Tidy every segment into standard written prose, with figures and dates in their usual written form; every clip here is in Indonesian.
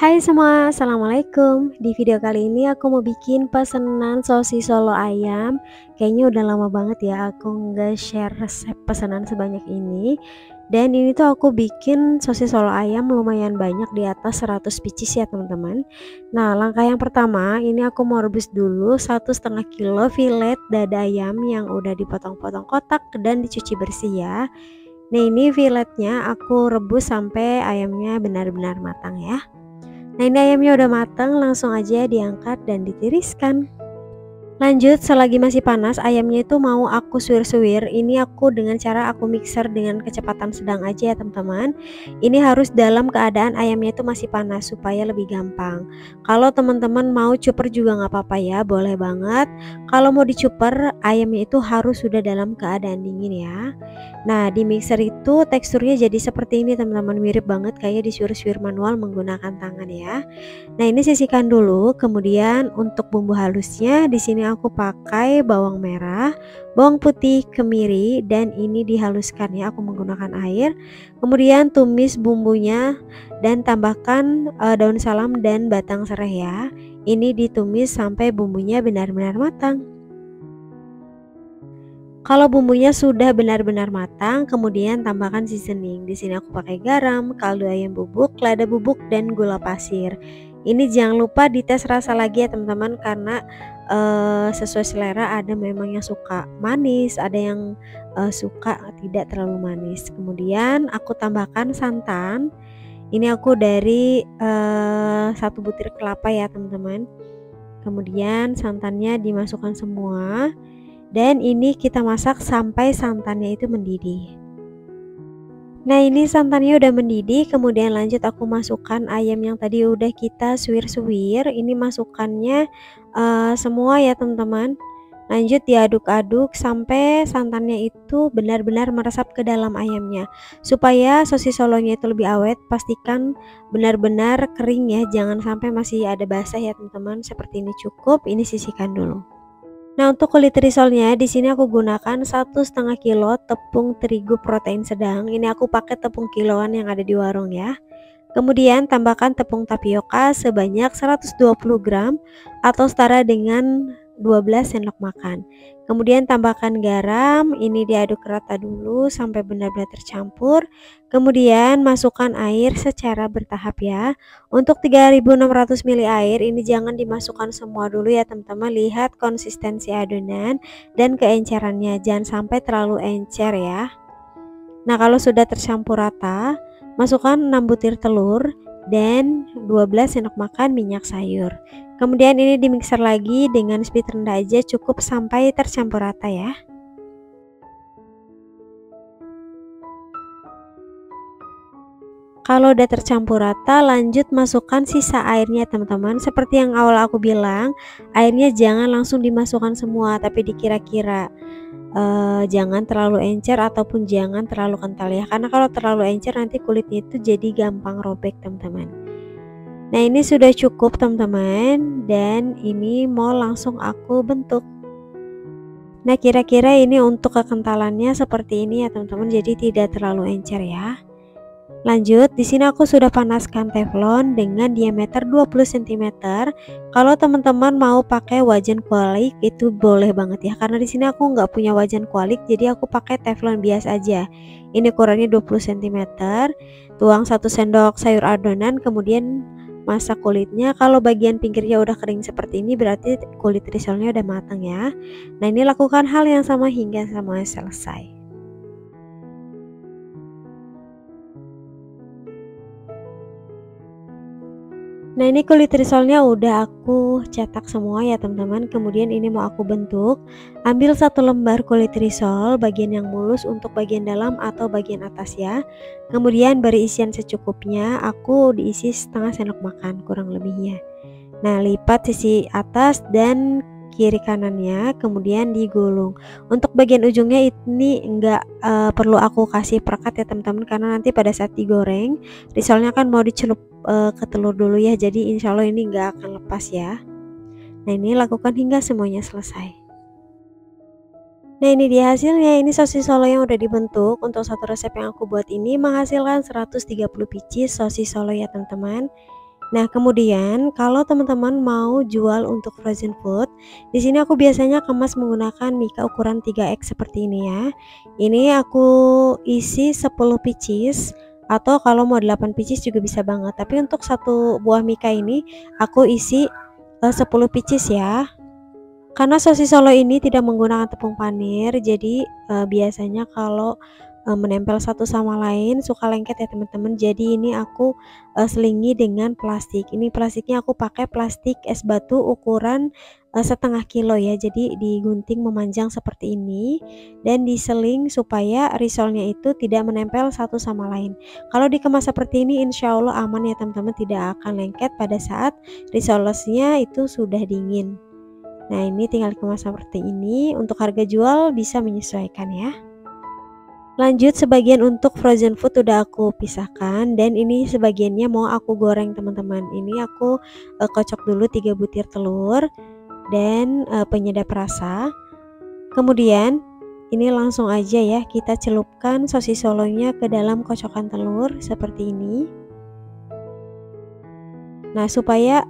Hai semua, assalamualaikum. Di video kali ini aku mau bikin pesanan sosis solo ayam. Kayaknya udah lama banget ya aku nggak share resep pesanan sebanyak ini. Dan ini tuh aku bikin sosis solo ayam lumayan banyak, di atas 100 pieces ya teman-teman. Nah, langkah yang pertama ini aku mau rebus dulu 1,5 kilo filet dada ayam yang udah dipotong-potong kotak dan dicuci bersih ya. Nah, ini filetnya aku rebus sampai ayamnya benar-benar matang ya. Nah, ini ayamnya udah matang, langsung aja diangkat dan ditiriskan. Lanjut, selagi masih panas, ayamnya itu mau aku suwir-suwir. Ini aku dengan cara aku mixer dengan kecepatan sedang aja ya teman-teman. Ini harus dalam keadaan ayamnya itu masih panas supaya lebih gampang. Kalau teman-teman mau cuper juga nggak apa-apa ya, boleh banget. Kalau mau dicuper, ayamnya itu harus sudah dalam keadaan dingin ya. Nah, di mixer itu teksturnya jadi seperti ini teman-teman, mirip banget kayak disuir-suir manual menggunakan tangan ya. Nah, ini sisihkan dulu. Kemudian untuk bumbu halusnya di sini aku pakai bawang merah, bawang putih, kemiri, dan ini dihaluskan ya. Aku menggunakan air. Kemudian tumis bumbunya dan tambahkan daun salam dan batang serai ya. Ini ditumis sampai bumbunya benar-benar matang. Kalau bumbunya sudah benar-benar matang, kemudian tambahkan seasoning. Di sini aku pakai garam, kaldu ayam bubuk, lada bubuk, dan gula pasir. Ini jangan lupa dites rasa lagi ya teman-teman, karena sesuai selera. Ada memang yang suka manis, ada yang suka tidak terlalu manis. Kemudian aku tambahkan santan. Ini aku dari 1 butir kelapa ya teman-teman. Kemudian santannya dimasukkan semua. Dan ini kita masak sampai santannya itu mendidih. Nah, ini santannya udah mendidih, kemudian lanjut aku masukkan ayam yang tadi udah kita suwir-suwir. Ini masukkannya semua ya teman-teman. Lanjut diaduk-aduk sampai santannya itu benar-benar meresap ke dalam ayamnya. Supaya sosis solonya itu lebih awet, pastikan benar-benar kering ya, jangan sampai masih ada basah ya teman-teman. Seperti ini cukup, ini sisihkan dulu. Nah, untuk kulit risolnya di sini aku gunakan 1,5 kilo tepung terigu protein sedang. Ini aku pakai tepung kiloan yang ada di warung ya. Kemudian tambahkan tepung tapioka sebanyak 120 gram atau setara dengan 12 sendok makan. Kemudian tambahkan garam, ini diaduk rata dulu sampai benar-benar tercampur. Kemudian masukkan air secara bertahap ya. Untuk 3600 ml air ini jangan dimasukkan semua dulu ya teman-teman. Lihat konsistensi adonan dan keencerannya, jangan sampai terlalu encer ya. Nah, kalau sudah tercampur rata, masukkan 6 butir telur dan 12 sendok makan minyak sayur. Kemudian ini dimixer lagi dengan speed rendah aja, cukup sampai tercampur rata ya. Kalau udah tercampur rata, lanjut masukkan sisa airnya teman-teman. Seperti yang awal aku bilang, airnya jangan langsung dimasukkan semua, tapi dikira-kira. Jangan terlalu encer ataupun jangan terlalu kental ya, karena kalau terlalu encer nanti kulitnya itu jadi gampang robek teman-teman. Nah, ini sudah cukup teman-teman, dan ini mau langsung aku bentuk. Nah, kira-kira ini untuk kekentalannya seperti ini ya teman-teman, jadi tidak terlalu encer ya. Lanjut, di sini aku sudah panaskan teflon dengan diameter 20 cm. Kalau teman-teman mau pakai wajan kualik itu boleh banget ya, karena di sini aku nggak punya wajan kualik, jadi aku pakai teflon biasa aja. Ini ukurannya 20 cm. Tuang 1 sendok sayur adonan, kemudian masak kulitnya. Kalau bagian pinggirnya udah kering seperti ini berarti kulit risolnya udah matang ya. Nah, ini lakukan hal yang sama hingga semuanya selesai. Nah, ini kulit risolnya udah aku cetak semua ya teman-teman. Kemudian ini mau aku bentuk. Ambil 1 lembar kulit risol, bagian yang mulus untuk bagian dalam atau bagian atas ya. Kemudian beri isian secukupnya. Aku diisi setengah sendok makan kurang lebihnya. Nah, lipat sisi atas dan kiri kanannya, kemudian digulung. Untuk bagian ujungnya ini enggak perlu aku kasih perekat ya teman-teman, karena nanti pada saat digoreng risolnya kan mau dicelup ke telur dulu ya, jadi insya Allah ini enggak akan lepas ya. Nah, ini lakukan hingga semuanya selesai. Nah, ini dia hasilnya. Ini sosis solo yang udah dibentuk. Untuk satu resep yang aku buat ini menghasilkan 130 biji sosis solo ya teman-teman. Nah, kemudian kalau teman-teman mau jual untuk frozen food, di sini aku biasanya kemas menggunakan mika ukuran 3x seperti ini ya. Ini aku isi 10 pieces atau kalau mau 8 pieces juga bisa banget. Tapi untuk satu buah mika ini aku isi 10 pieces ya. Karena sosis Solo ini tidak menggunakan tepung panir, jadi biasanya kalau menempel satu sama lain suka lengket ya teman-teman. Jadi ini aku selingi dengan plastik. Ini plastiknya aku pakai plastik es batu ukuran setengah kilo ya. Jadi digunting memanjang seperti ini dan diseling supaya risolnya itu tidak menempel satu sama lain. Kalau dikemas seperti ini insya Allah aman ya teman-teman, tidak akan lengket pada saat risolnya itu sudah dingin. Nah, ini tinggal dikemas seperti ini. Untuk harga jual bisa menyesuaikan ya. Lanjut, sebagian untuk frozen food udah aku pisahkan dan ini sebagiannya mau aku goreng teman-teman. Ini aku kocok dulu 3 butir telur dan penyedap rasa. Kemudian ini langsung aja ya kita celupkan sosis solonya ke dalam kocokan telur seperti ini. Nah, supaya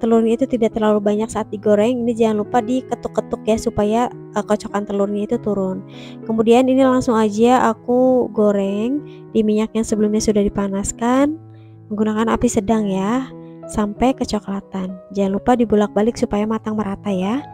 telurnya itu tidak terlalu banyak saat digoreng, ini jangan lupa diketuk-ketuk ya supaya kocokan telurnya itu turun. Kemudian ini langsung aja aku goreng di minyak yang sebelumnya sudah dipanaskan menggunakan api sedang ya sampai kecoklatan. Jangan lupa dibolak-balik supaya matang merata ya.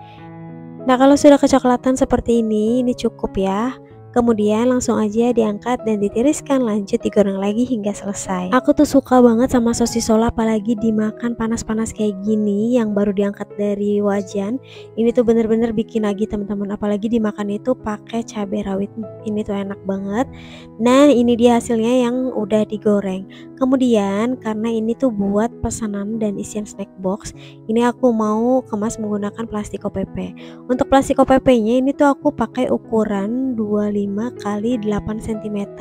Nah, kalau sudah kecoklatan seperti ini cukup ya. Kemudian langsung aja diangkat dan ditiriskan, lanjut digoreng lagi hingga selesai. Aku tuh suka banget sama sosis Solo, apalagi dimakan panas-panas kayak gini yang baru diangkat dari wajan. Ini tuh bener-bener bikin lagi teman-teman, apalagi dimakan itu pakai cabai rawit. Ini tuh enak banget. Nah, ini dia hasilnya yang udah digoreng. Kemudian karena ini tuh buat pesanan dan isian snack box, ini aku mau kemas menggunakan plastik OPP. Untuk plastik OPP-nya ini tuh aku pakai ukuran 25 kali 8 cm.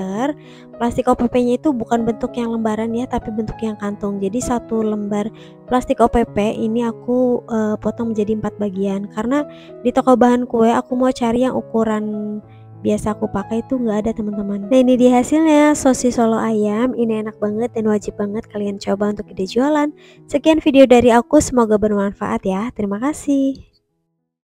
Plastik OPP-nya itu bukan bentuk yang lembaran ya, tapi bentuk yang kantong. Jadi satu lembar plastik OPP ini aku potong menjadi 4 bagian. Karena di toko bahan kue aku mau cari yang ukuran biasa aku pakai itu nggak ada teman-teman. Nah, ini dia hasilnya sosis Solo ayam. Ini enak banget dan wajib banget kalian coba untuk ide jualan. Sekian video dari aku, semoga bermanfaat ya. Terima kasih.